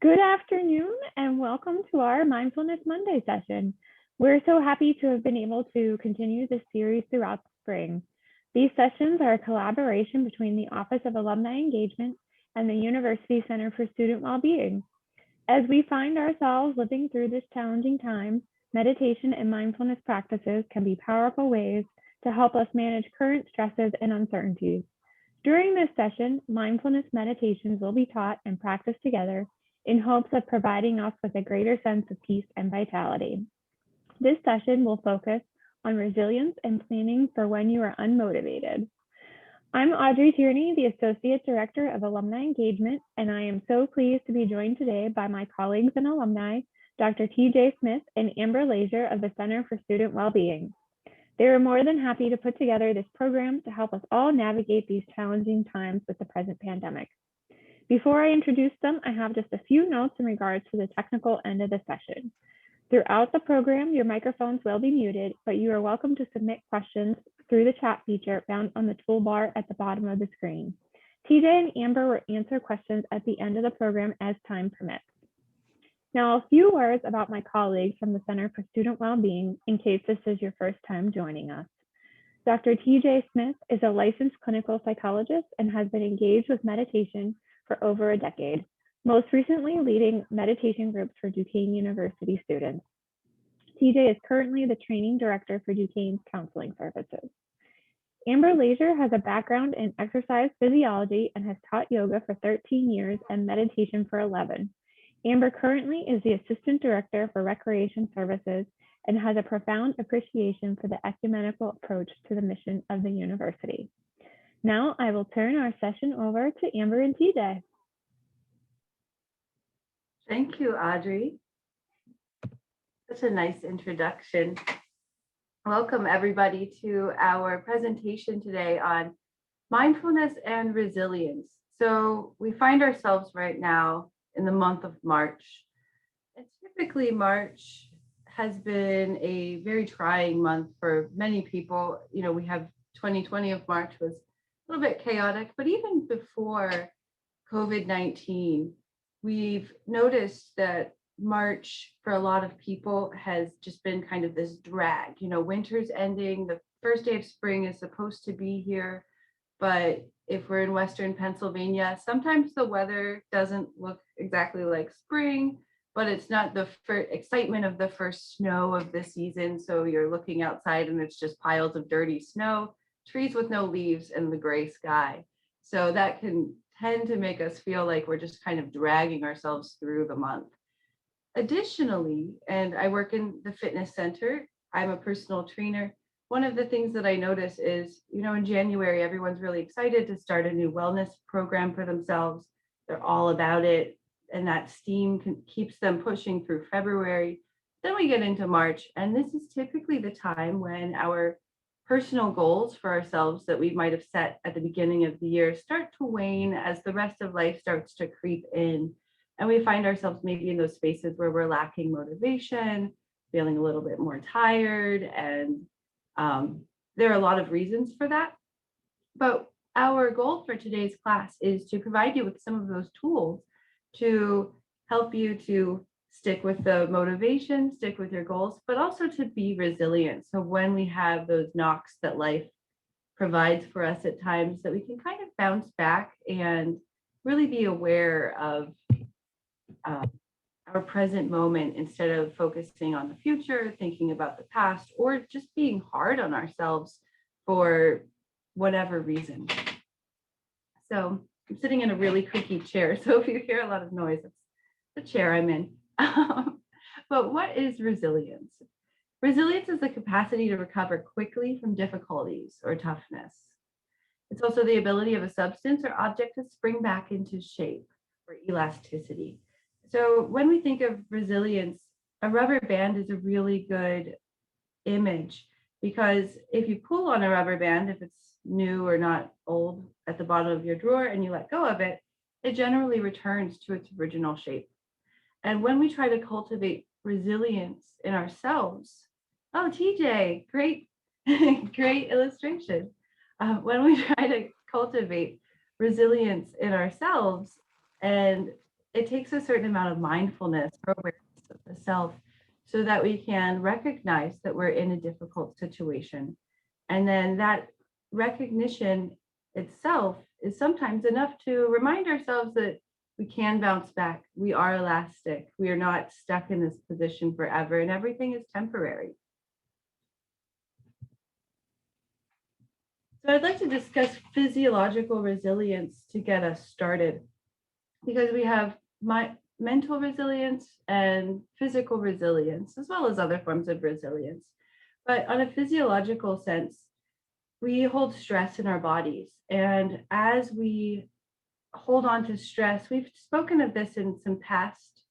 Good afternoon and welcome to our Mindfulness Monday session. We're so happy to have been able to continue this series throughout the spring. These sessions are a collaboration between the Office of Alumni Engagement and the University Center for Student Wellbeing. As we find ourselves living through this challenging time, meditation and mindfulness practices can be powerful ways to help us manage current stresses and uncertainties. During this session, mindfulness meditations will be taught and practiced together in hopes of providing us with a greater sense of peace and vitality. This session will focus on resilience and planning for when you are unmotivated. I'm Audrey Tierney, the Associate Director of Alumni Engagement, and I am so pleased to be joined today by my colleagues and alumni, Dr. TJ Smith and Amber Lazier of the Center for Student Wellbeing. They are more than happy to put together this program to help us all navigate these challenging times with the present pandemic. Before I introduce them, I have just a few notes in regards to the technical end of the session. Throughout the program, your microphones will be muted, but you are welcome to submit questions through the chat feature found on the toolbar at the bottom of the screen. TJ and Amber will answer questions at the end of the program as time permits. Now, a few words about my colleagues from the Center for Student Wellbeing in case this is your first time joining us. Dr. TJ Smith is a licensed clinical psychologist and has been engaged with meditation for over a decade, most recently leading meditation groups for Duquesne University students. TJ is currently the training director for Duquesne's counseling services. Amber Lazier has a background in exercise physiology and has taught yoga for 13 years and meditation for 11. Amber currently is the assistant director for recreation services and has a profound appreciation for the ecumenical approach to the mission of the university. Now I will turn our session over to Amber and TJ. Thank you, Audrey. Such a nice introduction. Welcome everybody to our presentation today on mindfulness and resilience. So we find ourselves right now in the month of March. And typically March has been a very trying month for many people. You know, we have 2020 of March was a little bit chaotic, but even before COVID-19, we've noticed that March for a lot of people has just been kind of this drag. You know, winter's ending, the first day of spring is supposed to be here, but if we're in Western Pennsylvania, sometimes the weather doesn't look exactly like spring, but it's not the excitement of the first snow of the season. So you're looking outside and it's just piles of dirty snow, trees with no leaves, and the gray sky. So that can tend to make us feel like we're just kind of dragging ourselves through the month. Additionally, and I work in the fitness center, I'm a personal trainer. One of the things that I notice is, you know, in January, everyone's really excited to start a new wellness program for themselves. They're all about it. And that steam keeps them pushing through February. Then we get into March, and this is typically the time when our personal goals for ourselves that we might have set at the beginning of the year start to wane as the rest of life starts to creep in. And we find ourselves maybe in those spaces where we're lacking motivation, feeling a little bit more tired. And there are a lot of reasons for that. But our goal for today's class is to provide you with some of those tools to help you to stick with the motivation, stick with your goals, but also to be resilient. So when we have those knocks that life provides for us at times, that we can kind of bounce back and really be aware of our present moment instead of focusing on the future, thinking about the past, or just being hard on ourselves for whatever reason. So I'm sitting in a really creaky chair. So if you hear a lot of noise, it's the chair I'm in. But what is resilience? Resilience is the capacity to recover quickly from difficulties or toughness. It's also the ability of a substance or object to spring back into shape or elasticity. So when we think of resilience, a rubber band is a really good image, because if you pull on a rubber band, if it's new or not old at the bottom of your drawer and you let go of it, it generally returns to its original shape. And when we try to cultivate resilience in ourselves, oh, TJ, great, great illustration. When we try to cultivate resilience in ourselves and it takes a certain amount of mindfulness or awareness of the self so that we can recognize that we're in a difficult situation. And then that recognition itself is sometimes enough to remind ourselves that we can bounce back. We are elastic. We are not stuck in this position forever, and everything is temporary. So I'd like to discuss physiological resilience to get us started, because we have mental resilience and physical resilience, as well as other forms of resilience. But on a physiological sense, we hold stress in our bodies. And as we hold on to stress, we've spoken of this in some past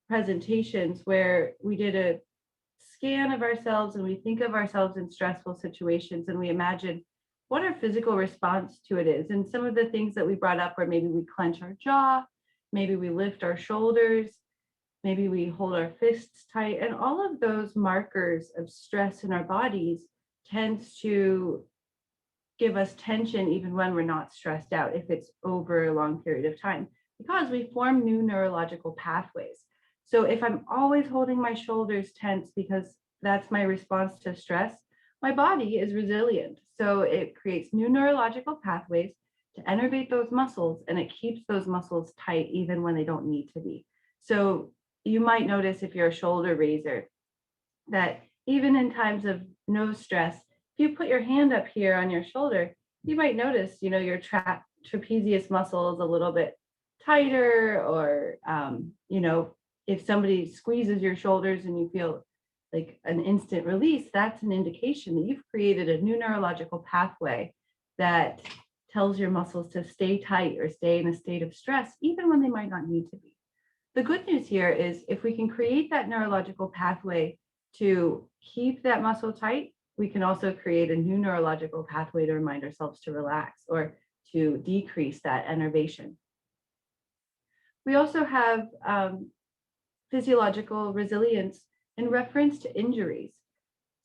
presentations where we did a scan of ourselves and we think of ourselves in stressful situations and we imagine what our physical response to it is. And some of the things that we brought up were maybe we clench our jaw, maybe we lift our shoulders, maybe we hold our fists tight, and all of those markers of stress in our bodies tends to give us tension even when we're not stressed out, if it's over a long period of time, because we form new neurological pathways. So if I'm always holding my shoulders tense because that's my response to stress, my body is resilient. So it creates new neurological pathways to innervate those muscles, and it keeps those muscles tight even when they don't need to be. So you might notice if you're a shoulder raiser that even in times of no stress, if you put your hand up here on your shoulder, you might notice, your trapezius muscle is a little bit tighter, or, if somebody squeezes your shoulders and you feel like an instant release, that's an indication that you've created a new neurological pathway that tells your muscles to stay tight or stay in a state of stress, even when they might not need to be. The good news here is if we can create that neurological pathway to keep that muscle tight, we can also create a new neurological pathway to remind ourselves to relax or to decrease that innervation. We also have physiological resilience in reference to injuries.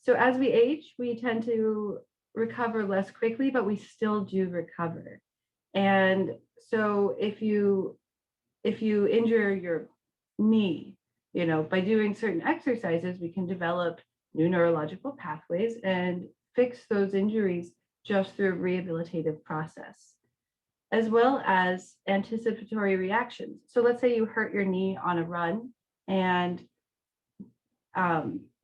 So as we age, we tend to recover less quickly, but we still do recover. And so if you injure your knee, by doing certain exercises, we can develop new neurological pathways and fix those injuries just through a rehabilitative process, as well as anticipatory reactions. So let's say you hurt your knee on a run and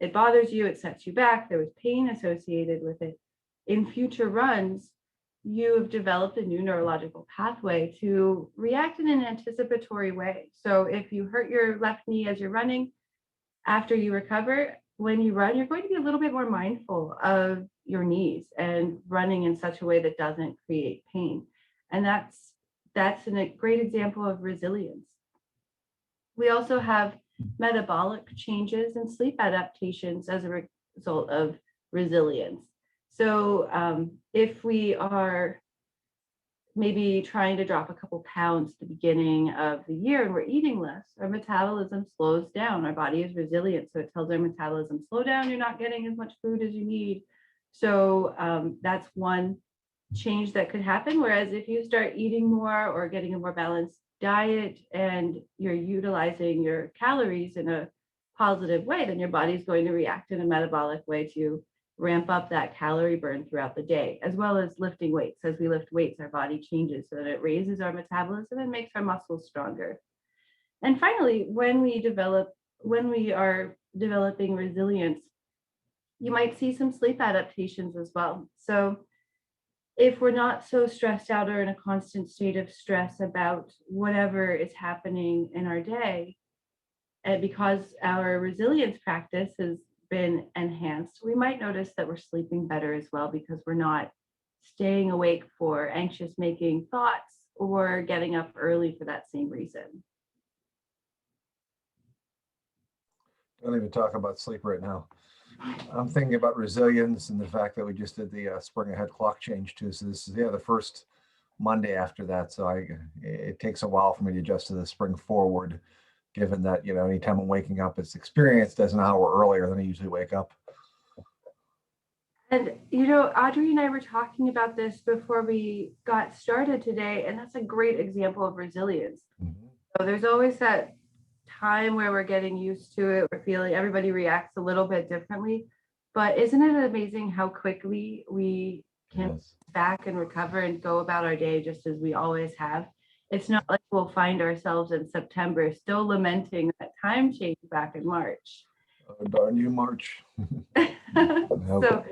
it bothers you, it sets you back, there was pain associated with it. In future runs, you have developed a new neurological pathway to react in an anticipatory way. So if you hurt your left knee as you're running, after you recover, when you run, you're going to be a little bit more mindful of your knees and running in such a way that doesn't create pain. And that's a great example of resilience. We also have metabolic changes and sleep adaptations as a result of resilience. So if we are maybe trying to drop a couple pounds at the beginning of the year and we're eating less, our metabolism slows down. Our body is resilient, so it tells our metabolism, slow down, you're not getting as much food as you need. So that's one change that could happen. Whereas if you start eating more or getting a more balanced diet and you're utilizing your calories in a positive way, then your body's going to react in a metabolic way to ramp up that calorie burn throughout the day, as well as lifting weights. As we lift weights, our body changes so that it raises our metabolism and makes our muscles stronger. And finally, when we are developing resilience, you might see some sleep adaptations as well. So if we're not so stressed out or in a constant state of stress about whatever is happening in our day, and because our resilience practice has been enhanced, we might notice that we're sleeping better as well, because we're not staying awake for anxious making thoughts or getting up early for that same reason. Don't even talk about sleep right now. I'm thinking about resilience and the fact that we just did the spring ahead clock change too. So this is the first Monday after that. So it takes a while for me to adjust to the spring forward, given that, anytime I'm waking up, it's experienced as an hour earlier than I usually wake up. And, Audrey and I were talking about this before we got started today, and that's a great example of resilience. Mm-hmm. So there's always that time where we're getting used to it. We're feeling everybody reacts a little bit differently. But isn't it amazing how quickly we can Yes. back and recover and go about our day just as we always have? It's not like we'll find ourselves in September still lamenting that time change back in March. Oh, darn you, March. So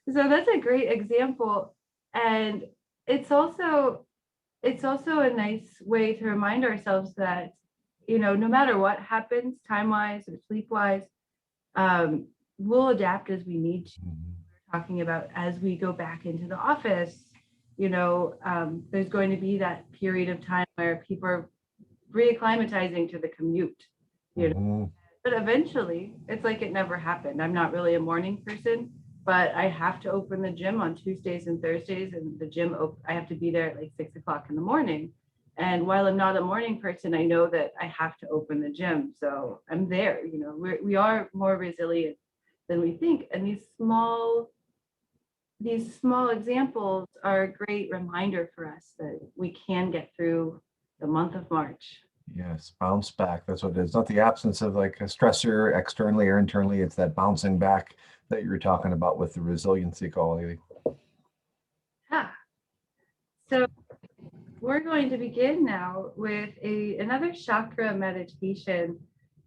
that's a great example. And it's also a nice way to remind ourselves that, no matter what happens time-wise or sleep-wise, we'll adapt as we need to. We're talking about as we go back into the office, there's going to be that period of time where people are reacclimatizing to the commute, But eventually, it's like it never happened. I'm not really a morning person, but I have to open the gym on Tuesdays and Thursdays, and the gym, I have to be there at like 6 o'clock in the morning. And while I'm not a morning person, I know that I have to open the gym. So I'm there, we are more resilient than we think. And these small examples are a great reminder for us that we can get through the month of March. Yes, bounce back. That's what it is. Not the absence of like a stressor externally or internally. It's that bouncing back that you were talking about with the resiliency quality. Yeah. So we're going to begin now with another chakra meditation.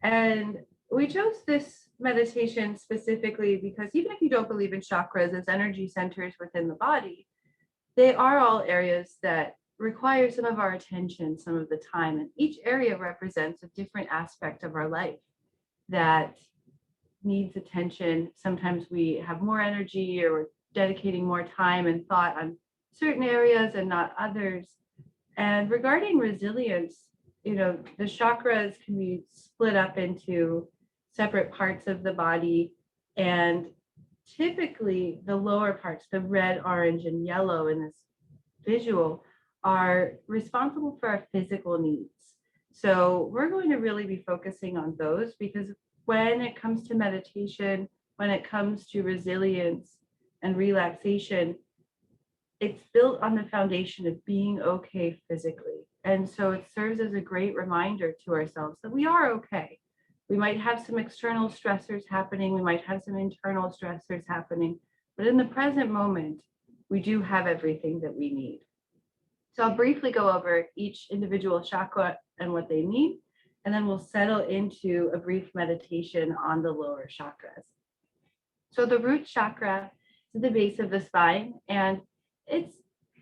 And we chose this meditation specifically because even if you don't believe in chakras as energy centers within the body, they are all areas that require some of our attention some of the time. And each area represents a different aspect of our life that needs attention. Sometimes we have more energy or we're dedicating more time and thought on certain areas and not others. And regarding resilience, the chakras can be split up into separate parts of the body. And typically the lower parts, the red, orange, and yellow in this visual, are responsible for our physical needs. So we're going to really be focusing on those because when it comes to meditation, when it comes to resilience and relaxation, it's built on the foundation of being okay physically. And so it serves as a great reminder to ourselves that we are okay. We might have some external stressors happening, we might have some internal stressors happening, but in the present moment, we do have everything that we need. So I'll briefly go over each individual chakra and what they mean, and then we'll settle into a brief meditation on the lower chakras. So the root chakra is at the base of the spine, and it's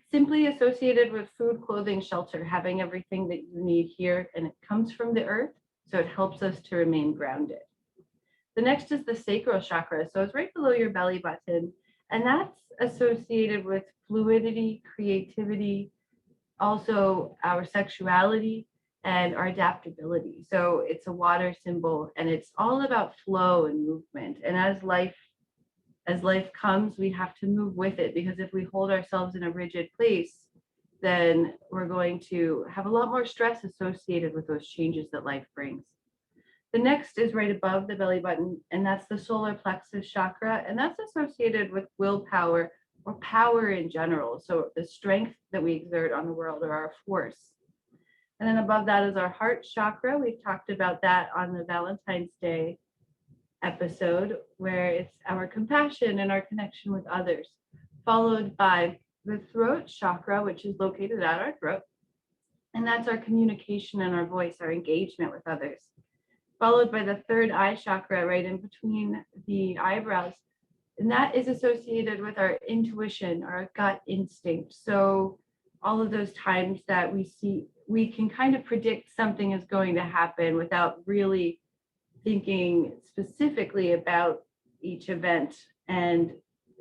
simply associated with food, clothing, shelter, having everything that you need here, and it comes from the earth, so it helps us to remain grounded. The next is the sacral chakra, so it's right below your belly button, and that's associated with fluidity, creativity, also our sexuality and our adaptability. So it's a water symbol, and it's all about flow and movement. And as life comes, we have to move with it, because if we hold ourselves in a rigid place, then we're going to have a lot more stress associated with those changes that life brings. The next is right above the belly button, and that's the solar plexus chakra, and that's associated with willpower or power in general. So the strength that we exert on the world, or our force. And then above that is our heart chakra. We've talked about that on the Valentine's Day episode, where it's our compassion and our connection with others, followed by the throat chakra, which is located at our throat. And that's our communication and our voice, our engagement with others, followed by the third eye chakra right in between the eyebrows. And that is associated with our intuition, our gut instinct. So all of those times that we can kind of predict something is going to happen without really thinking specifically about each event. And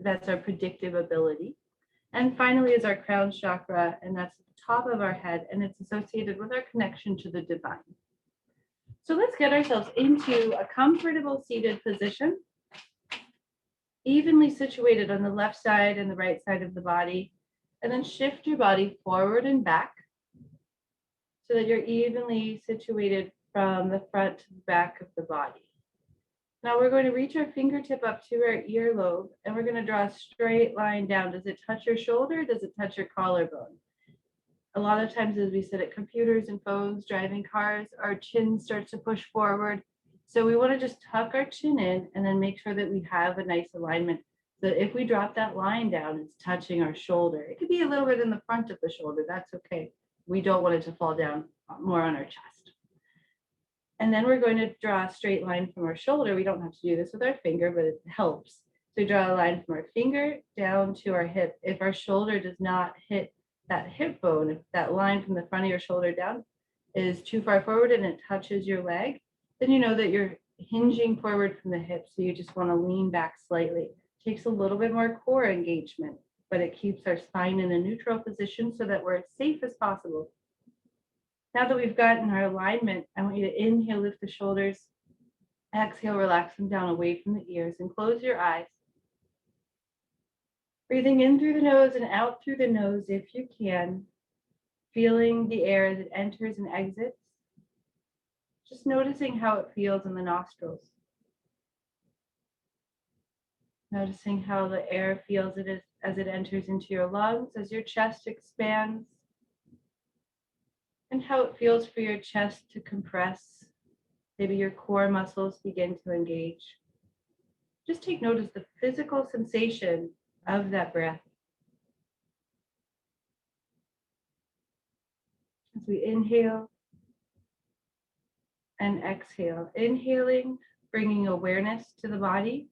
that's our predictive ability. And finally is our crown chakra, and that's at the top of our head, and it's associated with our connection to the divine. So let's get ourselves into a comfortable seated position, evenly situated on the left side and the right side of the body, and then shift your body forward and back so that you're evenly situated from the front to the back of the body. Now we're going to reach our fingertip up to our earlobe, and we're going to draw a straight line down. Does it touch your shoulder? Does it touch your collarbone? A lot of times as we sit at computers and phones, driving cars, our chin starts to push forward. So we want to just tuck our chin in and then make sure that we have a nice alignment. So if we drop that line down, it's touching our shoulder. It could be a little bit in the front of the shoulder. That's okay. We don't want it to fall down more on our chest. And then we're going to draw a straight line from our shoulder. We don't have to do this with our finger, but it helps. So we draw a line from our finger down to our hip. If our shoulder does not hit that hip bone, if that line from the front of your shoulder down is too far forward and it touches your leg, then you know that you're hinging forward from the hip. So you just want to lean back slightly. It takes a little bit more core engagement, but it keeps our spine in a neutral position so that we're as safe as possible. Now that we've gotten our alignment, I want you to inhale, lift the shoulders, exhale, relax them down away from the ears, and close your eyes. Breathing in through the nose and out through the nose if you can, feeling the air as it enters and exits, just noticing how it feels in the nostrils. Noticing how the air feels as it enters into your lungs, as your chest expands, and how it feels for your chest to compress. Maybe your core muscles begin to engage. Just take notice of the physical sensation of that breath. As we inhale and exhale. Inhaling, bringing awareness to the body.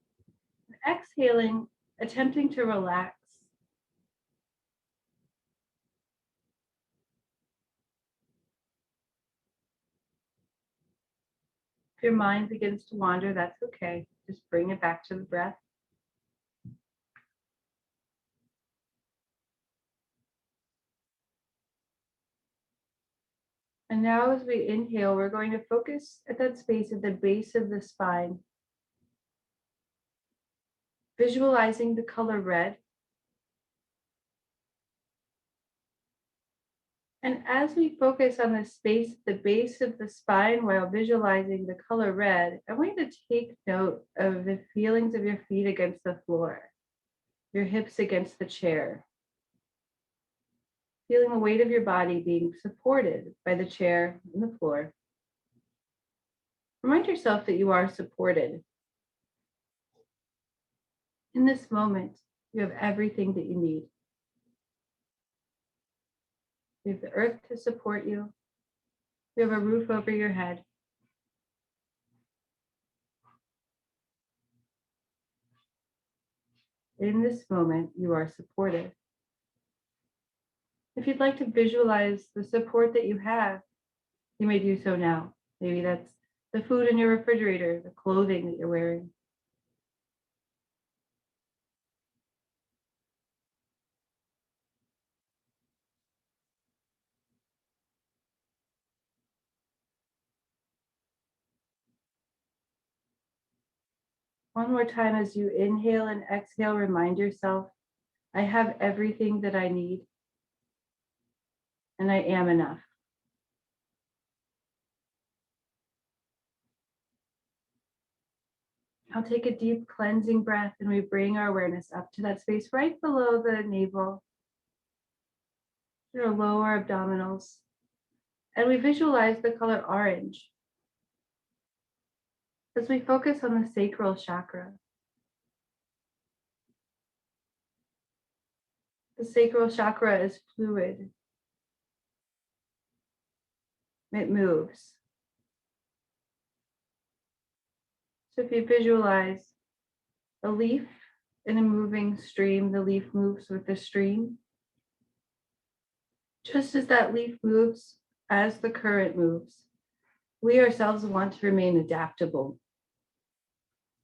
Exhaling, attempting to relax. If your mind begins to wander, that's okay. Just bring it back to the breath. And now as we inhale, we're going to focus at that space at the base of the spine. Visualizing the color red. And as we focus on the space at the base of the spine while visualizing the color red, I want you to take note of the feelings of your feet against the floor, your hips against the chair. Feeling the weight of your body being supported by the chair and the floor. Remind yourself that you are supported. In this moment, you have everything that you need. You have the earth to support you. You have a roof over your head. In this moment, you are supported. If you'd like to visualize the support that you have, you may do so now. Maybe that's the food in your refrigerator, the clothing that you're wearing. One more time as you inhale and exhale, remind yourself, I have everything that I need, and I am enough. I'll take a deep cleansing breath and we bring our awareness up to that space right below the navel, your lower abdominals, and we visualize the color orange as we focus on the sacral chakra. The sacral chakra is fluid. It moves. So if you visualize a leaf in a moving stream, the leaf moves with the stream. Just as that leaf moves, as the current moves, we ourselves want to remain adaptable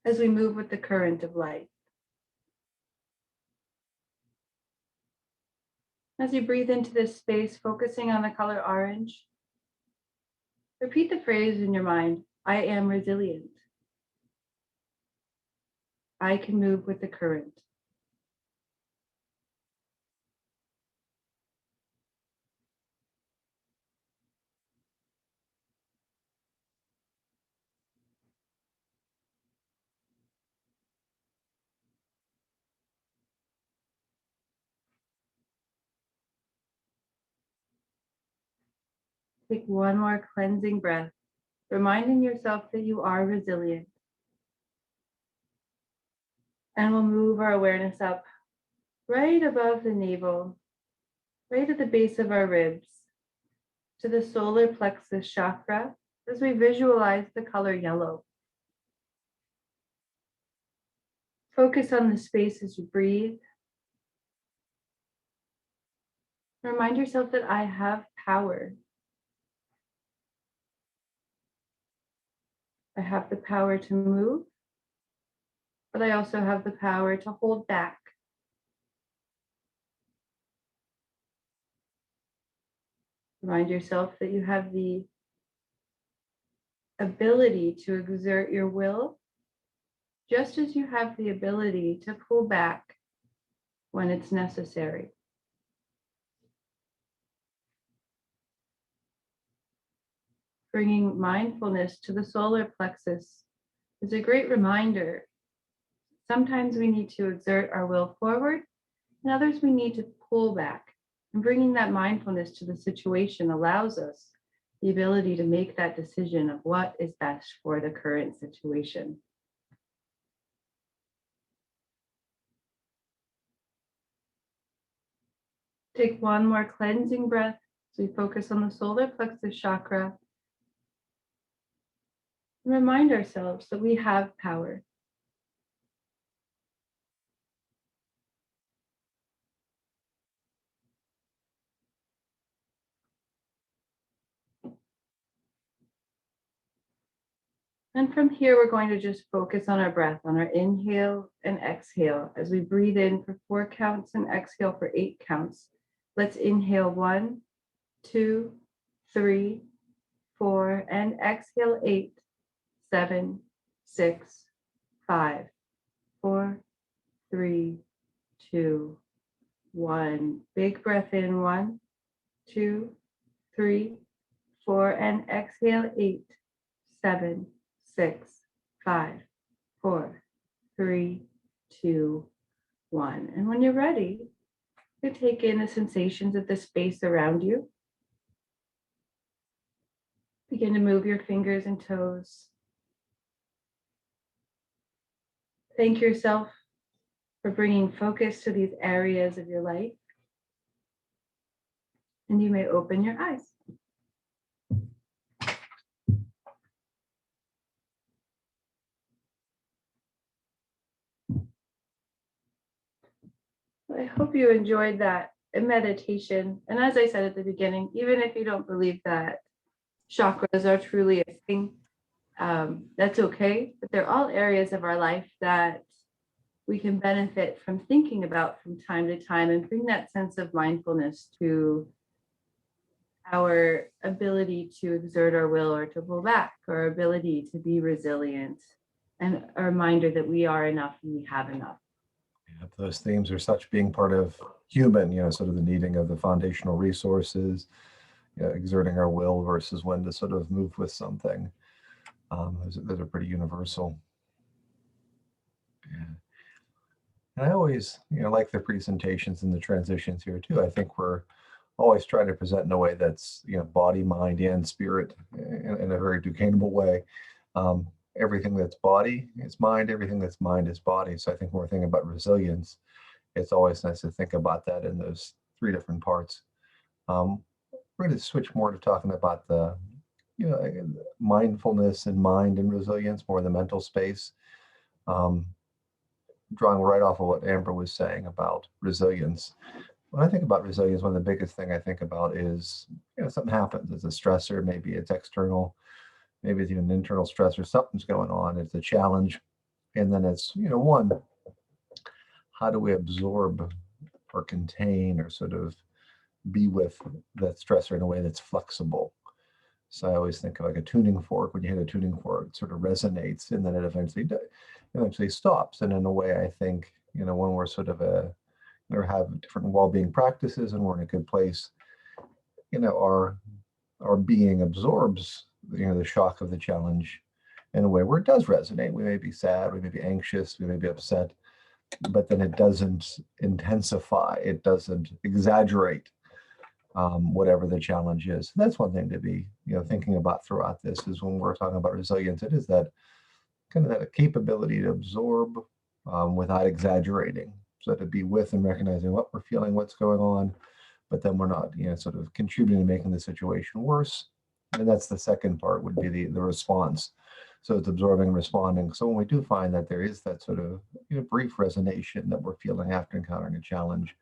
as we move with the current of life. As you breathe into this space, focusing on the color orange, repeat the phrase in your mind, I am resilient. I can move with the current. Take one more cleansing breath, reminding yourself that you are resilient. And we'll move our awareness up right above the navel, right at the base of our ribs, to the solar plexus chakra as we visualize the color yellow. Focus on the space as you breathe. Remind yourself that I have power. I have the power to move, but I also have the power to hold back. Remind yourself that you have the ability to exert your will, just as you have the ability to pull back when it's necessary. Bringing mindfulness to the solar plexus is a great reminder. Sometimes we need to exert our will forward, and others we need to pull back. And bringing that mindfulness to the situation allows us the ability to make that decision of what is best for the current situation. Take one more cleansing breath as we focus on the solar plexus chakra. And remind ourselves that we have power. And from here, we're going to just focus on our breath, on our inhale and exhale. As we breathe in for 4 counts and exhale for 8 counts. Let's inhale 1, 2, 3, 4, and exhale 8, 7, 6, 5, 4, 3, 2, 1. Big breath in 1, 2, 3, 4, and exhale 8, 7, 6, 5, 4, 3, 2, 1. And when you're ready, you take in the sensations of the space around you. Begin to move your fingers and toes. Thank yourself for bringing focus to these areas of your life. And you may open your eyes. I hope you enjoyed that meditation. And as I said at the beginning, even if you don't believe that chakras are truly a thing, that's okay. But they're all areas of our life that we can benefit from thinking about from time to time and bring that sense of mindfulness to our ability to exert our will or to pull back, our ability to be resilient, and a reminder that we are enough and we have enough. Yeah, those themes are such being part of human, sort of the needing of the foundational resources, exerting our will versus when to sort of move with something. Those are pretty universal. Yeah. And I always, like the presentations and the transitions here too. I think we're always trying to present in a way that's, body, mind, and spirit in a very Duquesneable way. Everything that's body is mind, everything that's mind is body. So I think when we're thinking about resilience, it's always nice to think about that in those 3 different parts. We're going to switch more to talking about the, mindfulness and mind and resilience, more the mental space. Drawing right off of what Amber was saying about resilience. When I think about resilience, one of the biggest thing I think about is, something happens. It's a stressor, maybe it's external, maybe it's even an internal stressor, something's going on, it's a challenge. And then it's, one, how do we absorb or contain or sort of be with that stressor in a way that's flexible? So I always think of like a tuning fork. When you hit a tuning fork, it sort of resonates and then it eventually stops. And in a way, I think, when we're sort of have different well-being practices and we're in a good place, our being absorbs, the shock of the challenge in a way where it does resonate. We may be sad, we may be anxious, we may be upset, but then it doesn't intensify, it doesn't exaggerate. whatever the challenge is. That's one thing to be, thinking about throughout this is when we're talking about resilience, it is that kind of that capability to absorb without exaggerating. So to be with and recognizing what we're feeling, what's going on, but then we're not, sort of contributing to making the situation worse. And that's the second part would be the response. So it's absorbing and responding. So when we do find that there is that sort of brief resignation that we're feeling after encountering a challenge,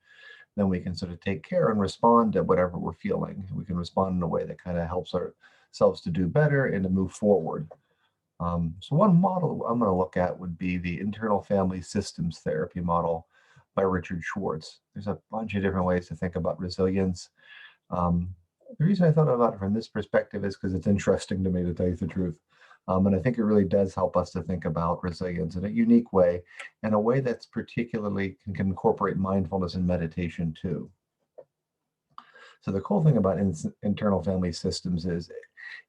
then we can sort of take care and respond to whatever we're feeling. We can respond in a way that kind of helps ourselves to do better and to move forward. So one model I'm going to look at would be the internal family systems therapy model by Richard Schwartz. There's a bunch of different ways to think about resilience. The reason I thought about it from this perspective is because it's interesting to me, to tell you the truth. And I think it really does help us to think about resilience in a unique way, and a way that's particularly can incorporate mindfulness and meditation too. So the cool thing about internal family systems is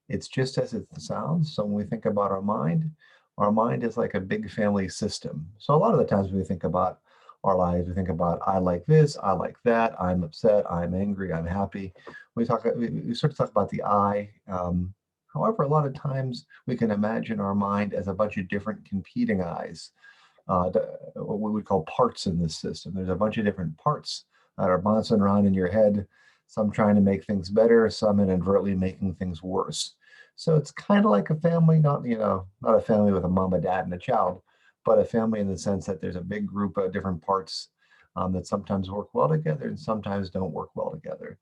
it's just as it sounds. So when we think about our mind is like a big family system. So a lot of the times when we think about our lives, we think about I like this, I like that, I'm upset, I'm angry, I'm happy. We sort of talk about the I. However, a lot of times we can imagine our mind as a bunch of different competing I's, what we would call parts in this system. There's a bunch of different parts that are bouncing around in your head, some trying to make things better, some inadvertently making things worse. So it's kind of like a family, not a family with a mom, a dad, and a child, but a family in the sense that there's a big group of different parts that sometimes work well together and sometimes don't work well together.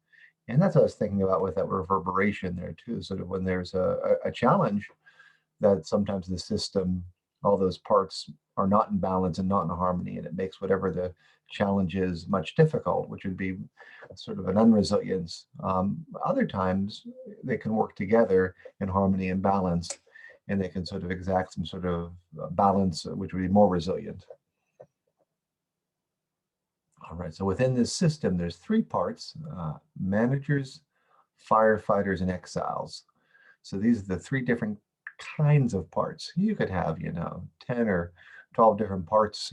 And that's what I was thinking about with that reverberation there too. Sort of when there's a challenge, that sometimes the system, all those parts are not in balance and not in harmony, and it makes whatever the challenge is much difficult, which would be sort of an unresilience. Other times they can work together in harmony and balance, and they can sort of exact some sort of balance, which would be more resilient. All right, so within this system, there's three parts: managers, firefighters, and exiles. So these are the three different kinds of parts. You could have, 10 or 12 different parts,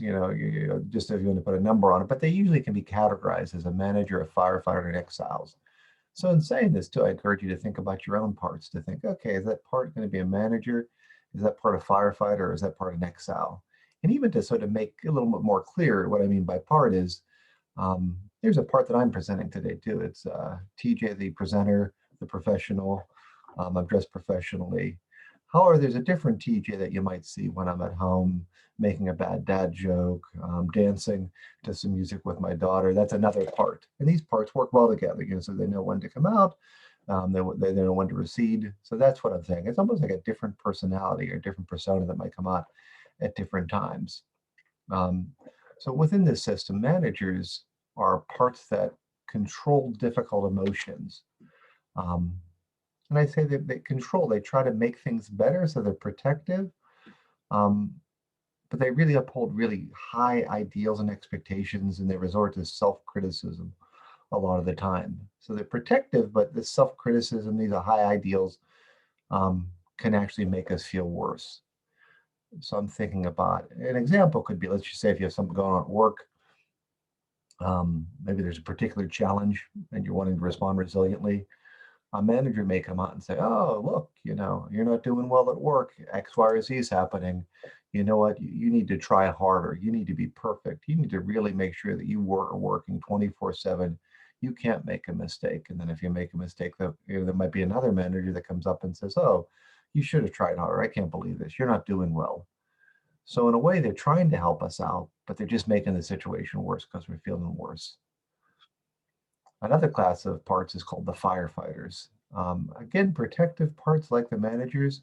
just if you want to put a number on it, but they usually can be categorized as a manager, a firefighter, and exiles. So in saying this too, I encourage you to think about your own parts, to think, okay, is that part going to be a manager? Is that part a firefighter, or is that part an exile? And even to sort of make a little bit more clear what I mean by part is, there's a part that I'm presenting today too. It's TJ, the presenter, the professional. I'm dressed professionally. However, there's a different TJ that you might see when I'm at home making a bad dad joke, dancing to some music with my daughter. That's another part. And these parts work well together, so they know when to come out, they know when to recede. So that's what I'm saying. It's almost like a different personality or different persona that might come out at different times. So within this system, managers are parts that control difficult emotions. And I say that they control, they try to make things better, so they're protective, but they really uphold really high ideals and expectations, and they resort to self-criticism a lot of the time. So they're protective, but this self-criticism, these are high ideals, can actually make us feel worse. So I'm thinking about, an example could be, let's just say if you have something going on at work, maybe there's a particular challenge and you're wanting to respond resiliently. A manager may come out and say, oh, look, you're not doing well at work. X, Y, or Z is happening. You know what? You need to try harder. You need to be perfect. You need to really make sure that you are working 24/7. You can't make a mistake. And then if you make a mistake, there might be another manager that comes up and says, oh, you should have tried harder. I can't believe this. You're not doing well. So in a way, they're trying to help us out, but they're just making the situation worse because we're feeling worse. Another class of parts is called the firefighters. Again, protective parts like the managers,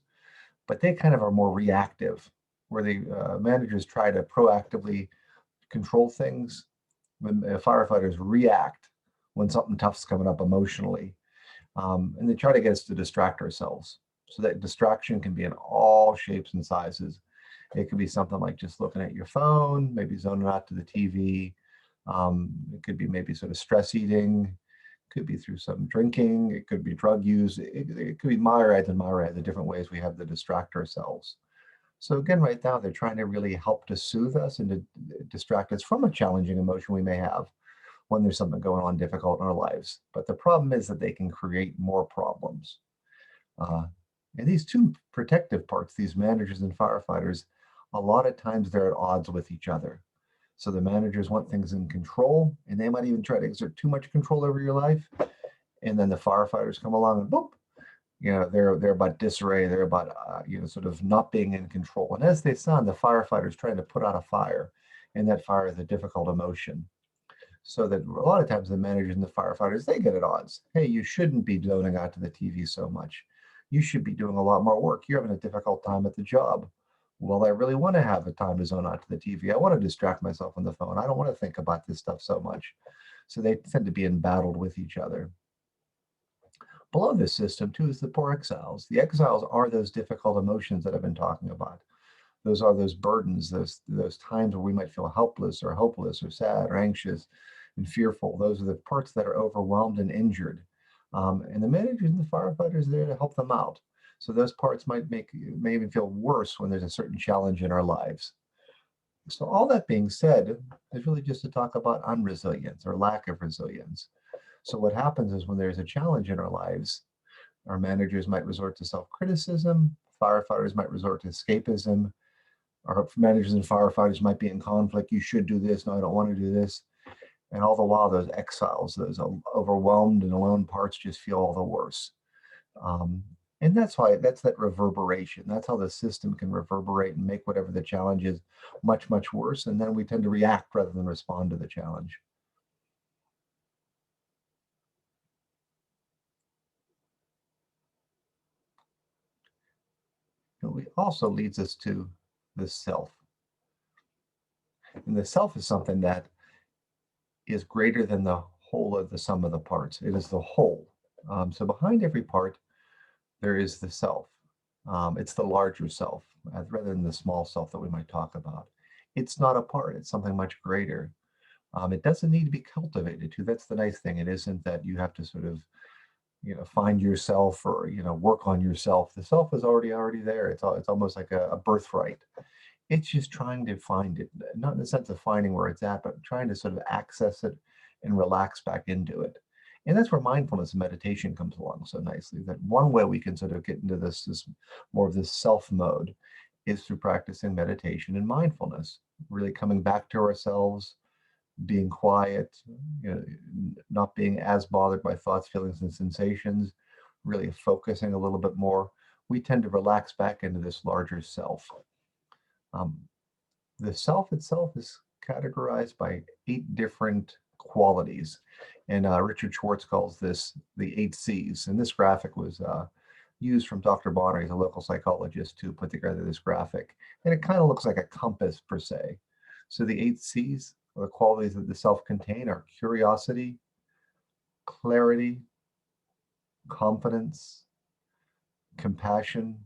but they kind of are more reactive, where the managers try to proactively control things. When firefighters react when something tough's coming up emotionally, and they try to get us to distract ourselves. So that distraction can be in all shapes and sizes. It could be something like just looking at your phone, maybe zoning out to the TV. It could be maybe sort of stress eating. It could be through some drinking. It could be drug use. It could be myriad and myriad, the different ways we have to distract ourselves. So again, right now, they're trying to really help to soothe us and to distract us from a challenging emotion we may have, when there's something going on difficult in our lives. But the problem is that they can create more problems. And these two protective parts, these managers and firefighters, a lot of times they're at odds with each other. So the managers want things in control, and they might even try to exert too much control over your life. And then the firefighters come along and boop, they're about disarray. They're about sort of not being in control. And as they sound, the firefighters trying to put out a fire, and that fire is a difficult emotion. So that a lot of times the managers and the firefighters, they get at odds. Hey, you shouldn't be zoning out to the TV so much. You should be doing a lot more work. You're having a difficult time at the job. Well, I really want to have the time to zone out to the TV. I want to distract myself on the phone. I don't want to think about this stuff so much. So they tend to be embattled with each other. Below this system, too, is the poor exiles. The exiles are those difficult emotions that I've been talking about. Those are those burdens, those times where we might feel helpless or hopeless or sad or anxious and fearful. Those are the parts that are overwhelmed and injured. And the managers and the firefighters are there to help them out. So those parts may even feel worse when there's a certain challenge in our lives. So all that being said, is really just to talk about unresilience or lack of resilience. So what happens is when there's a challenge in our lives, our managers might resort to self-criticism, firefighters might resort to escapism, our managers and firefighters might be in conflict. You should do this. No, I don't want to do this. And all the while, those exiles, those overwhelmed and alone parts just feel all the worse. And that's that reverberation. That's how the system can reverberate and make whatever the challenge is much, much worse. And then we tend to react rather than respond to the challenge. It also leads us to the self. And the self is something that is greater than the whole of the sum of the parts. It is the whole. So behind every part, there is the self. It's the larger self, rather than the small self that we might talk about. It's not a part, it's something much greater. It doesn't need to be cultivated too. That's the nice thing. It isn't that you have to sort of, find yourself or, work on yourself. The self is already there. It's almost like a birthright. It's just trying to find it, not in the sense of finding where it's at, but trying to sort of access it and relax back into it. And that's where mindfulness and meditation comes along so nicely. That one way we can sort of get into this more of this self mode is through practicing meditation and mindfulness, really coming back to ourselves, being quiet, not being as bothered by thoughts, feelings, and sensations, really focusing a little bit more. We tend to relax back into this larger self. The self itself is categorized by 8 different qualities. And Richard Schwartz calls this the 8 C's. And this graphic was used from Dr. Bonner, he's a local psychologist, to put together this graphic. And it kind of looks like a compass per se. So the 8 C's, or the qualities that the self contain, are curiosity, clarity, confidence, compassion,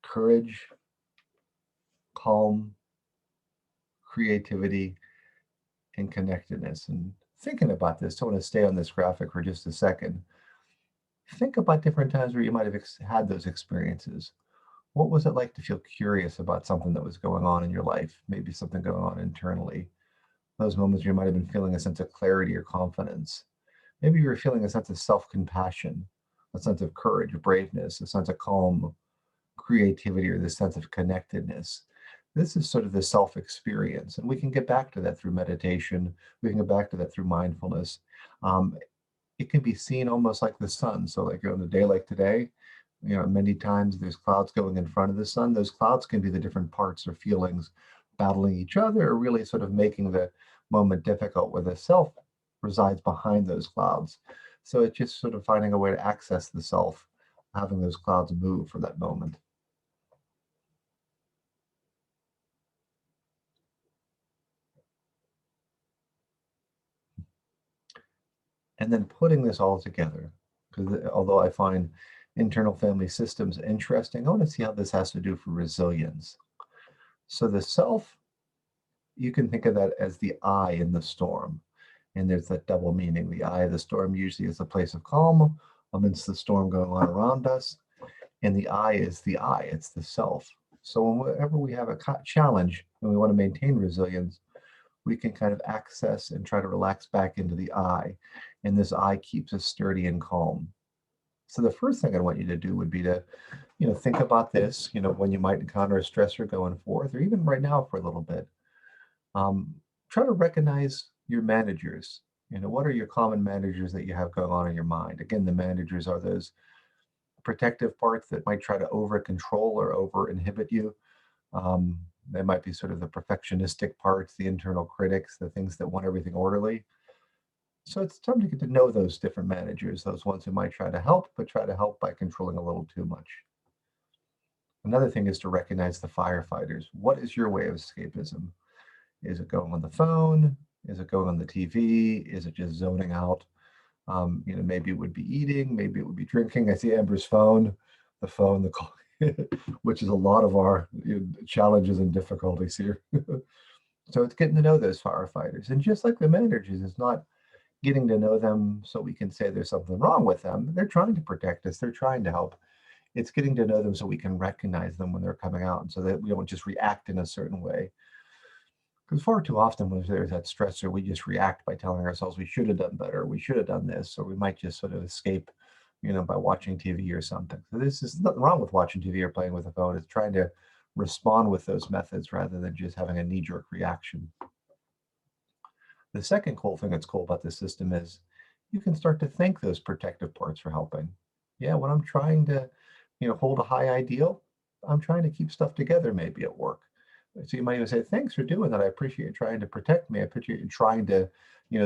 courage, calm, creativity, and connectedness. And thinking about this, I want to stay on this graphic for just a second. Think about different times where you might have had those experiences. What was it like to feel curious about something that was going on in your life? Maybe something going on internally. Those moments where you might have been feeling a sense of clarity or confidence. Maybe you were feeling a sense of self-compassion, a sense of courage, braveness, a sense of calm, creativity, or this sense of connectedness. This is sort of the self-experience, and we can get back to that through meditation. We can get back to that through mindfulness. It can be seen almost like the sun. So like on a day like today, many times there's clouds going in front of the sun. Those clouds can be the different parts or feelings battling each other, or really sort of making the moment difficult, where the self resides behind those clouds. So it's just sort of finding a way to access the self, having those clouds move for that moment. And then putting this all together, because although I find internal family systems interesting, I want to see how this has to do for resilience. So the self, you can think of that as the eye in the storm. And there's that double meaning. The eye of the storm usually is a place of calm amidst the storm going on around us. And the eye is the eye, it's the self. So whenever we have a challenge and we want to maintain resilience, we can kind of access and try to relax back into the I. And this I keeps us sturdy and calm. So the first thing I want you to do would be to, think about this, when you might encounter a stressor going forth, or even right now for a little bit. Try to recognize your managers. What are your common managers that you have going on in your mind? Again, the managers are those protective parts that might try to over control or over inhibit you. They might be sort of the perfectionistic parts, the internal critics, the things that want everything orderly. So it's time to get to know those different managers, those ones who might try to help, but try to help by controlling a little too much. Another thing is to recognize the firefighters. What is your way of escapism? Is it going on the phone? Is it going on the TV? Is it just zoning out? Maybe it would be eating, maybe it would be drinking. I see Amber's phone, the call, which is a lot of our challenges and difficulties here. So it's getting to know those firefighters. And just like the managers, it's not getting to know them so we can say there's something wrong with them. They're trying to protect us. They're trying to help. It's getting to know them so we can recognize them when they're coming out and so that we don't just react in a certain way. Because far too often when there's that stressor, we just react by telling ourselves we should have done better, we should have done this, or we might just sort of escape, by watching TV or something. So this is nothing wrong with watching TV or playing with a phone. It's trying to respond with those methods rather than just having a knee-jerk reaction. The second cool thing that's cool about this system is you can start to thank those protective parts for helping. Yeah, when I'm trying to, hold a high ideal, I'm trying to keep stuff together maybe at work. So you might even say, thanks for doing that. I appreciate you trying to protect me. I appreciate you trying to,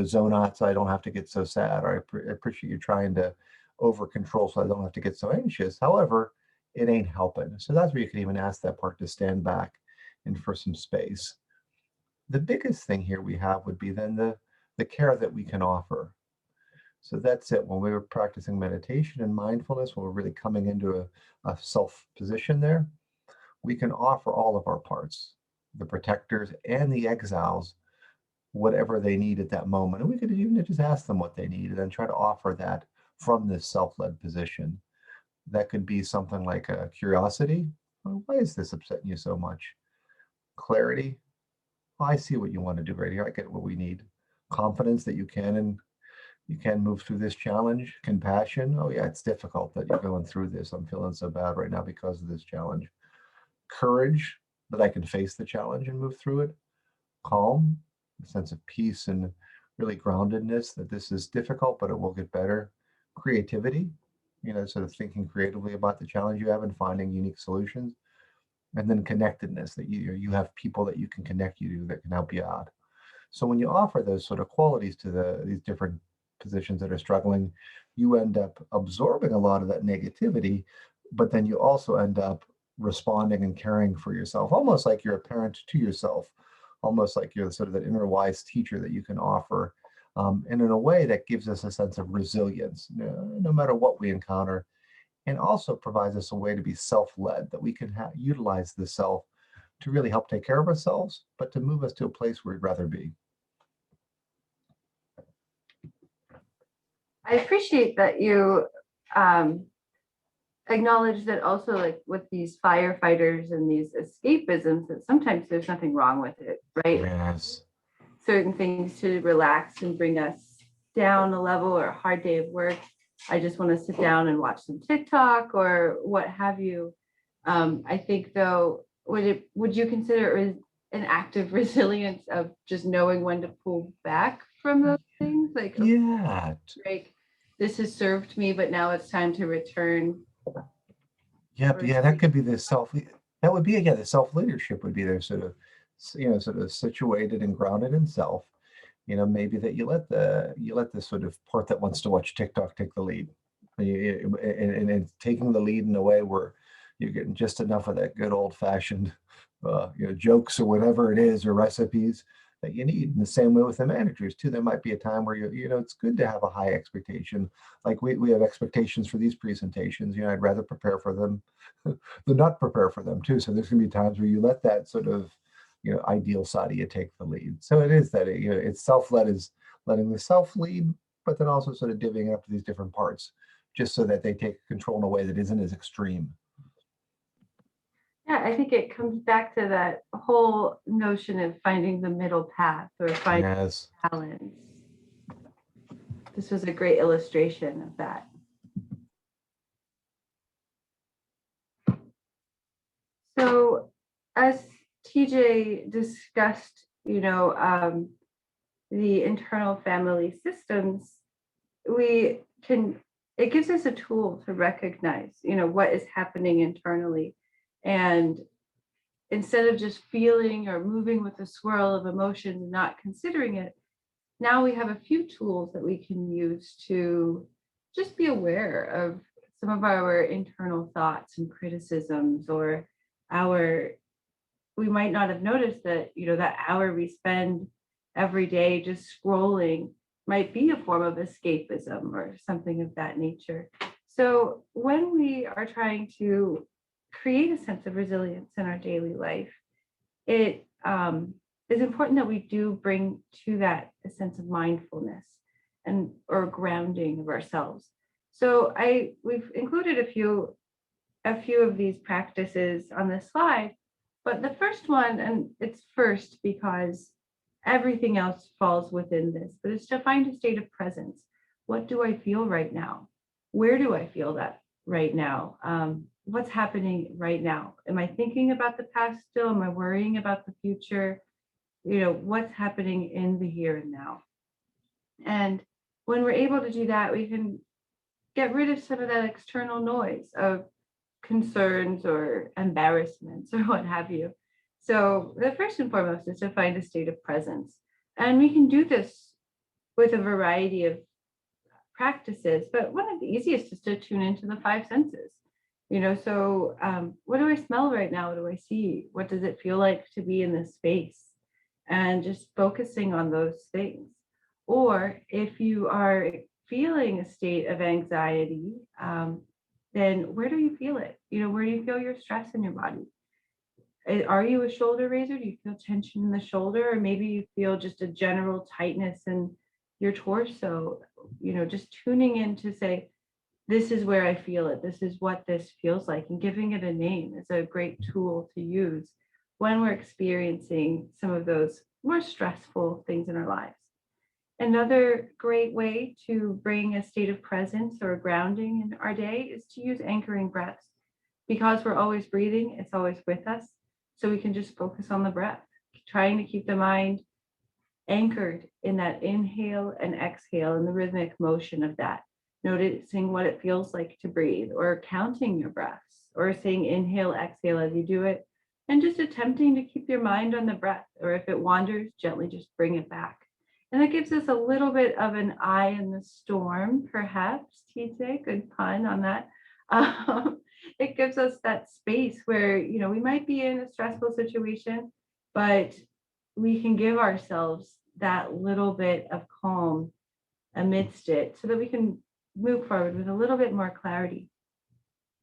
zone out so I don't have to get so sad. Or I appreciate you trying to over control so I don't have to get so anxious. However, it ain't helping. So that's where you can even ask that part to stand back and for some space. The biggest thing here we have would be then the care that we can offer. So that's it. When we were practicing meditation and mindfulness, when we're really coming into a self position there, we can offer all of our parts, the protectors and the exiles, whatever they need at that moment. And we could even just ask them what they need and then try to offer that from this self-led position. That could be something like a curiosity. Well, why is this upsetting you so much? Clarity. Well, I see what you want to do right here. I get what we need. Confidence that you can move through this challenge. Compassion. Oh yeah, it's difficult that you're going through this. I'm feeling so bad right now because of this challenge. Courage that I can face the challenge and move through it. Calm, a sense of peace and really groundedness that this is difficult, but it will get better. Creativity, sort of thinking creatively about the challenge you have and finding unique solutions. And then connectedness, that you have people that you can connect you to that can help you out. So when you offer those sort of qualities to these different positions that are struggling, you end up absorbing a lot of that negativity, but then you also end up responding and caring for yourself, almost like you're a parent to yourself, almost like you're sort of that inner wise teacher that you can offer. And in a way that gives us a sense of resilience, no matter what we encounter, and also provides us a way to be self-led, that we can utilize the self to really help take care of ourselves, but to move us to a place where we'd rather be. I appreciate that you acknowledge that also, like with these firefighters and these escapisms, that sometimes there's nothing wrong with it, right? Yes. Certain things to relax and bring us down a level, or a hard day of work. I just want to sit down and watch some TikTok or what have you. I think though, would you consider it an act of resilience of just knowing when to pull back from those things? Like, Yeah. like this has served me, but now it's time to return. Yep. Yeah, that could be the that would be, the self-leadership would be there, sort of, sort of situated and grounded in self. Maybe that you let the sort of part that wants to watch TikTok take the lead, and taking the lead in a way where you're getting just enough of that good old-fashioned, jokes or whatever it is, or recipes that you need. In the same way with the managers too, there might be a time where it's good to have a high expectation. Like we have expectations for these presentations. I'd rather prepare for them than not prepare for them too. So there's going to be times where you let that sort of ideal side of you take the lead. So it is that it's self-led, is letting the self lead, but then also sort of divvying up to these different parts, just so that they take control in a way that isn't as extreme. Yeah, I think it comes back to that whole notion of finding the middle path or finding Yes. balance. This was a great illustration of that. So as TJ discussed, the internal family systems, it gives us a tool to recognize, what is happening internally. And instead of just feeling or moving with a swirl of emotions and not considering it, now we have a few tools that we can use to just be aware of some of our internal thoughts and criticisms, or we might not have noticed that, that hour we spend every day just scrolling might be a form of escapism or something of that nature. So when we are trying to create a sense of resilience in our daily life, it is important that we do bring to that a sense of mindfulness or grounding of ourselves. So we've included a few of these practices on this slide, but the first one, and it's first because everything else falls within this, but it's to find a state of presence. What do I feel right now? Where do I feel that right now? What's happening right now? Am I thinking about the past still? Am I worrying about the future? What's happening in the here and now? And when we're able to do that, we can get rid of some of that external noise of concerns or embarrassments or what have you. So the first and foremost is to find a state of presence. And we can do this with a variety of practices, but one of the easiest is to tune into the five senses. So what do I smell right now? What do I see? What does it feel like to be in this space? And just focusing on those things. Or if you are feeling a state of anxiety, then where do you feel it? Where do you feel your stress in your body? Are you a shoulder raiser? Do you feel tension in the shoulder? Or maybe you feel just a general tightness in your torso? Just tuning in to say, this is where I feel it. This is what this feels like. And giving it a name is a great tool to use when we're experiencing some of those more stressful things in our lives. Another great way to bring a state of presence or grounding in our day is to use anchoring breaths. Because we're always breathing, it's always with us. So we can just focus on the breath, trying to keep the mind anchored in that inhale and exhale and the rhythmic motion of that. Noticing what it feels like to breathe, or counting your breaths, or saying inhale, exhale as you do it, and just attempting to keep your mind on the breath, or if it wanders, gently just bring it back. And that gives us a little bit of an eye in the storm, perhaps, TJ, good pun on that. It gives us that space where, we might be in a stressful situation, but we can give ourselves that little bit of calm amidst it so that we can move forward with a little bit more clarity.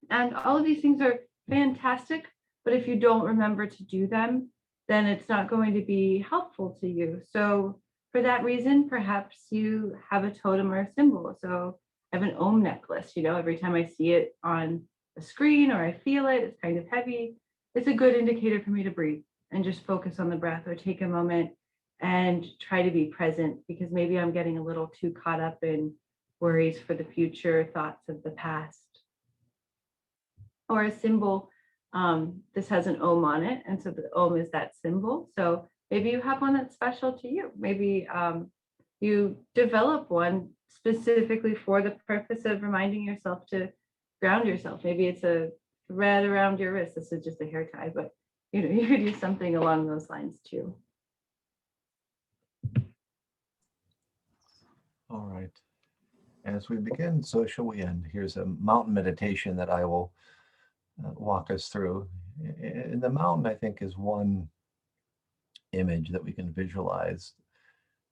And all of these things are fantastic, but if you don't remember to do them, then it's not going to be helpful to you. So for that reason, perhaps you have a totem or a symbol. So I have an Om necklace, every time I see it on a screen or I feel it, it's kind of heavy. It's a good indicator for me to breathe and just focus on the breath, or take a moment and try to be present, because maybe I'm getting a little too caught up in worries for the future, thoughts of the past. Or a symbol, this has an Om on it, and so the Om is that symbol. So maybe you have one that's special to you. Maybe you develop one specifically for the purpose of reminding yourself to ground yourself. Maybe it's a thread around your wrist. This is just a hair tie, but you could use something along those lines too. All right. As we begin, so shall we end. Here's a mountain meditation that I will walk us through. And the mountain, I think, is one image that we can visualize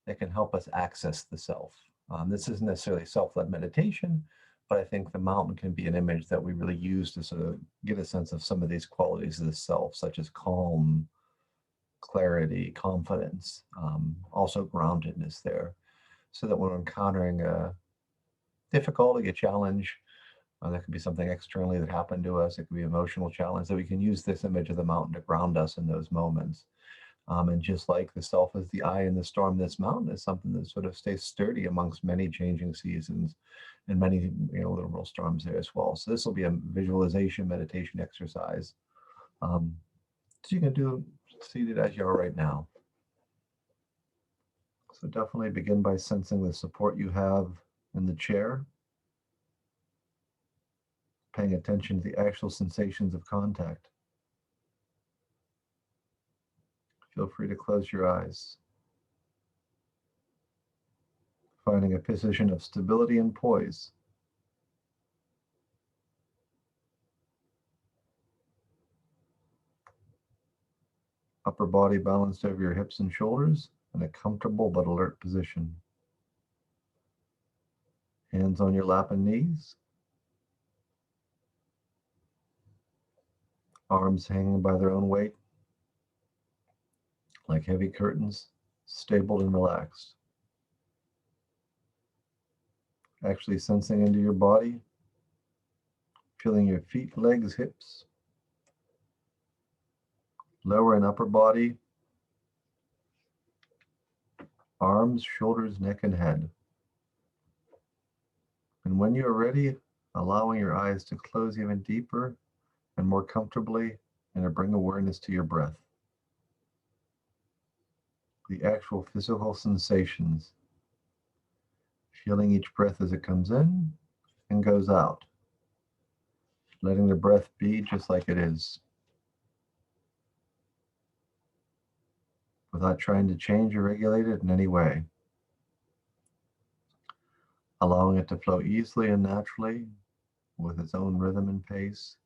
that can help us access the self. This isn't necessarily self-led meditation, but I think the mountain can be an image that we really use to sort of get a sense of some of these qualities of the self, such as calm, clarity, confidence, also groundedness there, so that when we're encountering a difficulty, a challenge, That could be something externally that happened to us. It could be emotional challenge, that we can use this image of the mountain to ground us in those moments. And just like the self is the eye in the storm, this mountain is something that sort of stays sturdy amongst many changing seasons and many, literal storms there as well. So this will be a visualization meditation exercise. So you can do seated as you are right now. So definitely begin by sensing the support you have in the chair, paying attention to the actual sensations of contact. Feel free to close your eyes. Finding a position of stability and poise. Upper body balanced over your hips and shoulders in a comfortable but alert position. Hands on your lap and knees. Arms hanging by their own weight, like heavy curtains, stable and relaxed. Actually sensing into your body, feeling your feet, legs, hips, lower and upper body, arms, shoulders, neck, and head. And when you are ready, allowing your eyes to close even deeper and more comfortably, and to bring awareness to your breath. The actual physical sensations, feeling each breath as it comes in and goes out, letting the breath be just like it is, without trying to change or regulate it in any way. Allowing it to flow easily and naturally with its own rhythm and pace,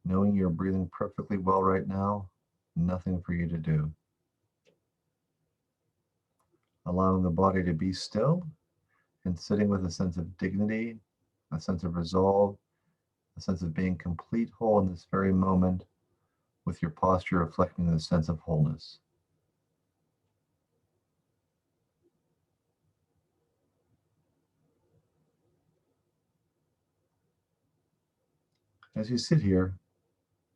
knowing you're breathing perfectly well right now, nothing for you to do. Allowing the body to be still and sitting with a sense of dignity, a sense of resolve, a sense of being complete whole in this very moment, with your posture reflecting the sense of wholeness. As you sit here,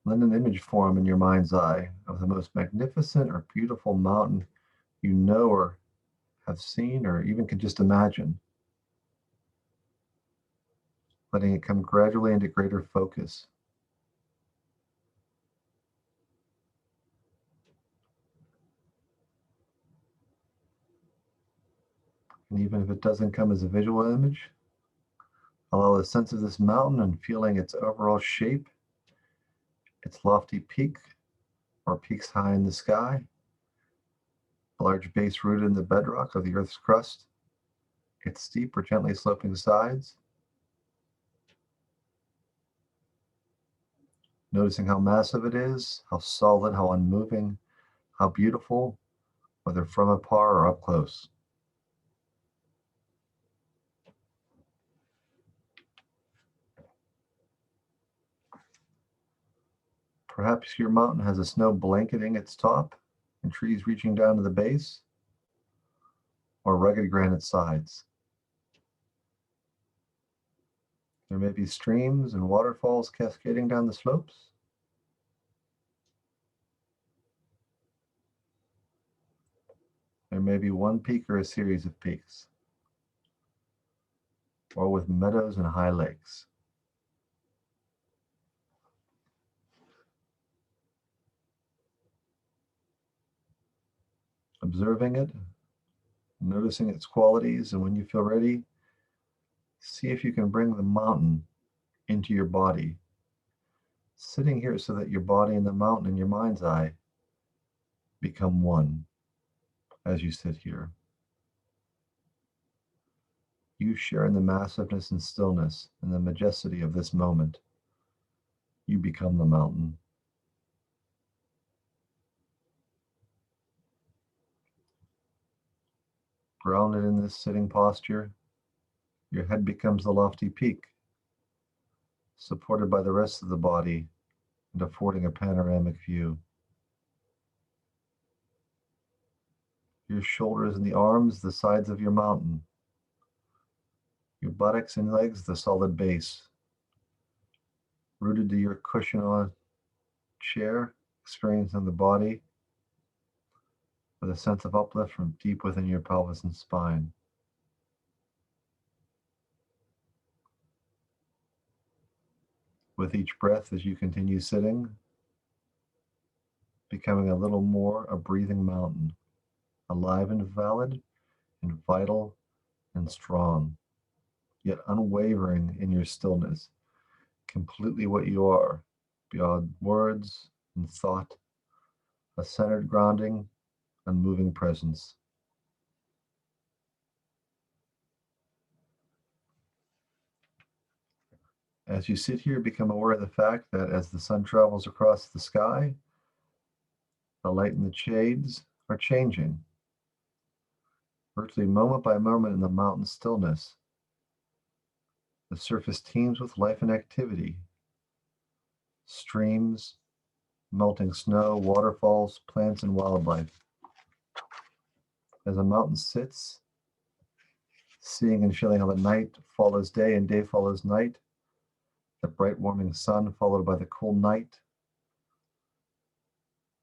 let an image form in your mind's eye of the most magnificent or beautiful mountain you know or have seen or even can just imagine, letting it come gradually into greater focus. And even if it doesn't come as a visual image, allow a sense of this mountain and feeling its overall shape, its lofty peak or peaks high in the sky, a large base rooted in the bedrock of the Earth's crust, its steep or gently sloping sides, noticing how massive it is, how solid, how unmoving, how beautiful, whether from afar or up close. Perhaps your mountain has a snow blanketing its top and trees reaching down to the base, or rugged granite sides. There may be streams and waterfalls cascading down the slopes. There may be one peak or a series of peaks, or with meadows and high lakes. Observing it, noticing its qualities, and when you feel ready, see if you can bring the mountain into your body, sitting here so that your body and the mountain in your mind's eye become one as you sit here. You share in the massiveness and stillness and the majesty of this moment. You become the mountain. Grounded in this sitting posture, your head becomes the lofty peak, supported by the rest of the body and affording a panoramic view. Your shoulders and the arms, the sides of your mountain. Your buttocks and legs, the solid base. Rooted to your cushion on chair, experiencing the body with a sense of uplift from deep within your pelvis and spine. With each breath as you continue sitting, becoming a little more a breathing mountain, alive and valid and vital and strong, yet unwavering in your stillness, completely what you are, beyond words and thought, a centered grounding, unmoving presence. As you sit here, become aware of the fact that as the sun travels across the sky, the light and the shades are changing, virtually moment by moment in the mountain stillness. The surface teems with life and activity. Streams, melting snow, waterfalls, plants, and wildlife. As a mountain sits, seeing and feeling how the night follows day and day follows night, the bright warming sun followed by the cool night,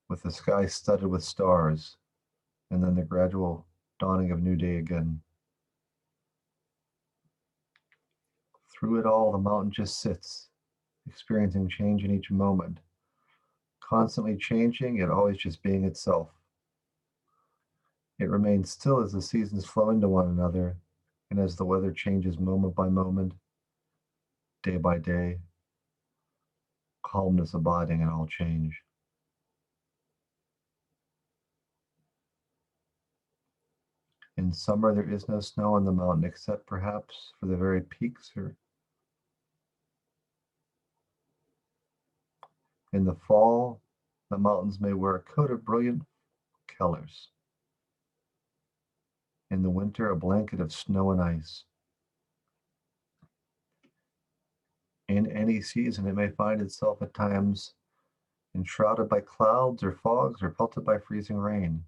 with the sky studded with stars, and then the gradual dawning of new day again. Through it all, the mountain just sits, experiencing change in each moment, constantly changing, yet always just being itself. It remains still as the seasons flow into one another, and as the weather changes moment by moment, day by day, calmness abiding in all change. In summer, there is no snow on the mountain, except perhaps for the very peaks. Or in the fall, the mountains may wear a coat of brilliant colors. In the winter, a blanket of snow and ice. In any season, it may find itself at times enshrouded by clouds or fogs or pelted by freezing rain.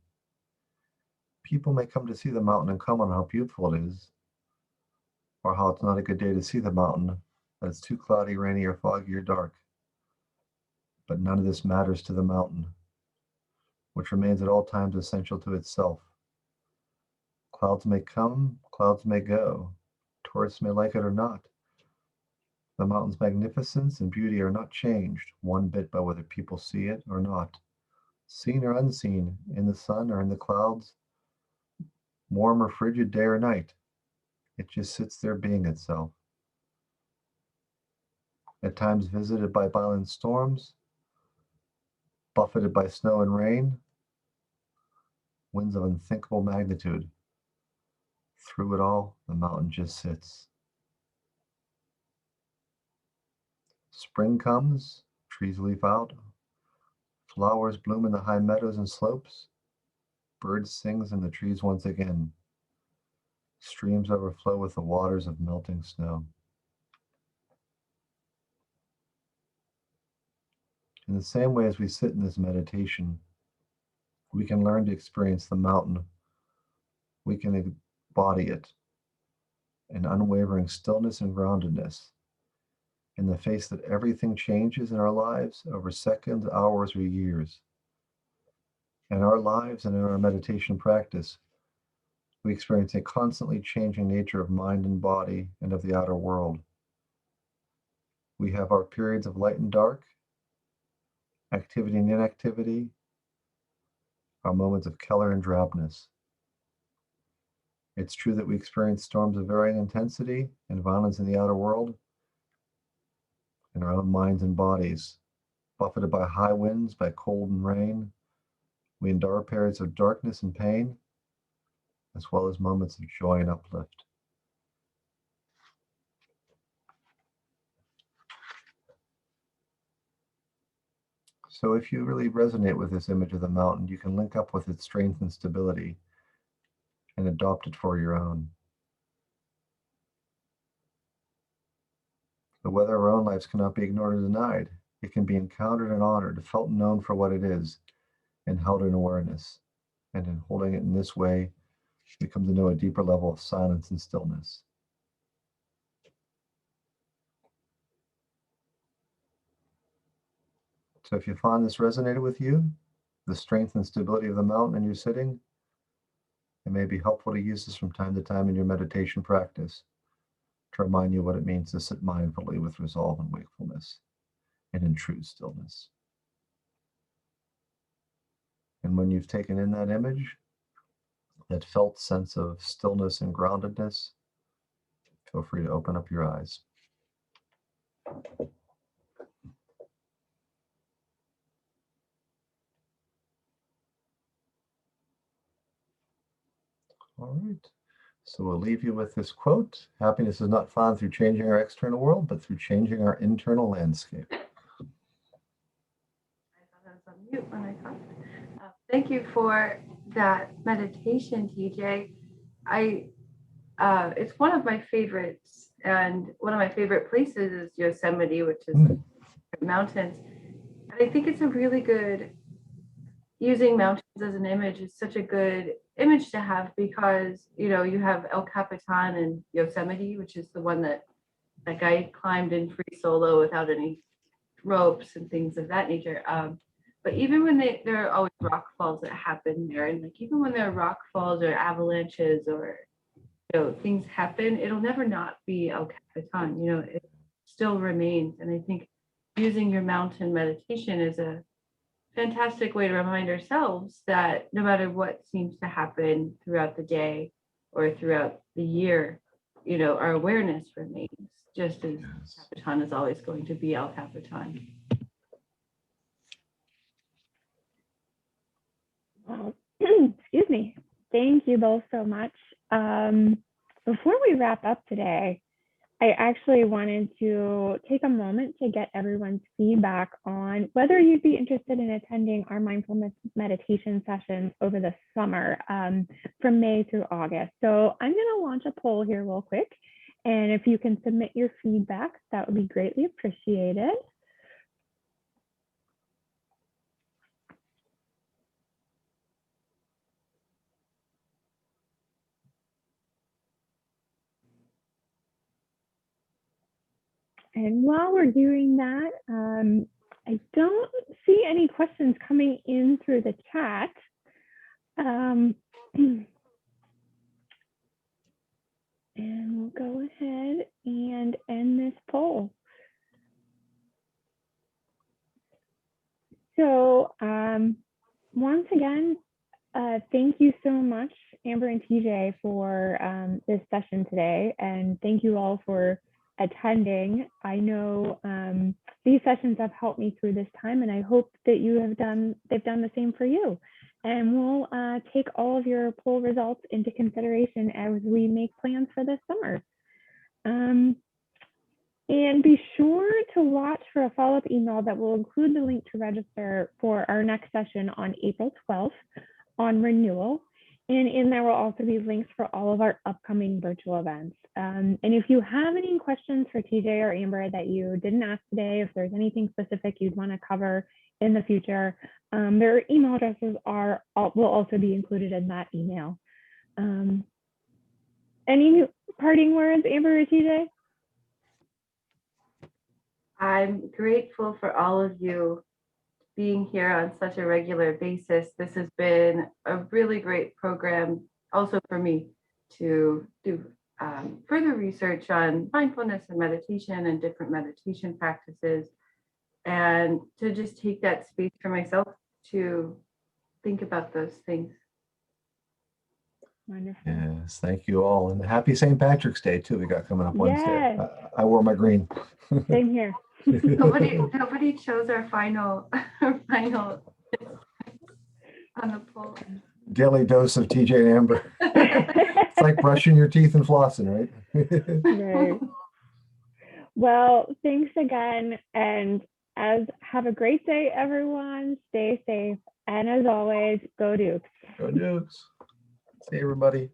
People may come to see the mountain and comment on how beautiful it is, or how it's not a good day to see the mountain, that it's too cloudy, rainy, or foggy, or dark. But none of this matters to the mountain, which remains at all times essential to itself. Clouds may come, clouds may go. Tourists may like it or not. The mountain's magnificence and beauty are not changed one bit by whether people see it or not. Seen or unseen, in the sun or in the clouds, warm or frigid day or night, it just sits there being itself. At times visited by violent storms, buffeted by snow and rain, winds of unthinkable magnitude. Through it all, the mountain just sits. Spring comes, trees leaf out, flowers bloom in the high meadows and slopes, birds sing in the trees once again. Streams overflow with the waters of melting snow. In the same way as we sit in this meditation, we can learn to experience the mountain. We can embody it in unwavering stillness and groundedness, in the face that everything changes in our lives over seconds, hours, or years. In our lives and in our meditation practice, we experience a constantly changing nature of mind and body and of the outer world. We have our periods of light and dark, activity and inactivity, our moments of color and drabness. It's true that we experience storms of varying intensity and violence in the outer world, in our own minds and bodies. Buffeted by high winds, by cold and rain, we endure periods of darkness and pain, as well as moments of joy and uplift. So if you really resonate with this image of the mountain, you can link up with its strength and stability and adopt it for your own. The weather of our own lives cannot be ignored or denied. It can be encountered and honored, felt and known for what it is, and held in awareness. And in holding it in this way, we come to know a deeper level of silence and stillness. So if you find this resonated with you, the strength and stability of the mountain in your sitting, it may be helpful to use this from time to time in your meditation practice to remind you what it means to sit mindfully with resolve and wakefulness and in true stillness. And when you've taken in that image, that felt sense of stillness and groundedness, feel free to open up your eyes. All right. So we'll leave you with this quote. Happiness is not found through changing our external world, but through changing our internal landscape. I thought I was on mute when I talked. Thank you for that meditation, TJ. It's one of my favorites, and one of my favorite places is Yosemite, which is mountains. And I think it's a really good, using mountains as an image is such a good image to have, because you have El Capitan and Yosemite, which is the one that guy climbed in free solo without any ropes and things of that nature. But even when there are always rock falls that happen there, and even when there are rock falls or avalanches or things happen, it'll never not be El Capitan. It still remains. And I think using your mountain meditation is a fantastic way to remind ourselves that no matter what seems to happen throughout the day or throughout the year, our awareness remains, just as Capitan is always going to be El Capitan. Well, excuse me. Thank you both so much. Before we wrap up today, I actually wanted to take a moment to get everyone's feedback on whether you'd be interested in attending our mindfulness meditation sessions over the summer from May through August. So I'm going to launch a poll here real quick. And if you can submit your feedback, that would be greatly appreciated. And while we're doing that, I don't see any questions coming in through the chat. And we'll go ahead and end this poll. So once again, thank you so much, Amber and TJ, for this session today. And thank you all for attending. I know these sessions have helped me through this time, and I hope that they've done the same for you. And we'll take all of your poll results into consideration as we make plans for this summer. And be sure to watch for a follow-up email that will include the link to register for our next session on April 12th on Renewal. And in there will also be links for all of our upcoming virtual events. And if you have any questions for TJ or Amber that you didn't ask today, if there's anything specific you'd want to cover in the future, their email addresses will also be included in that email. Any parting words, Amber or TJ? I'm grateful for all of you being here on such a regular basis. This has been a really great program, also for me, to do further research on mindfulness and meditation and different meditation practices, and to just take that space for myself to think about those things. Wonderful. Yes, thank you all. And happy St. Patrick's Day, too. We got coming up Wednesday. Yes. I wore my green. Same here. Nobody chose our final on the poll. Daily dose of TJ and Amber. It's like brushing your teeth and flossing, right? Right. Well, thanks again, and have a great day, everyone. Stay safe, and as always, go Dukes. Go Dukes. See everybody.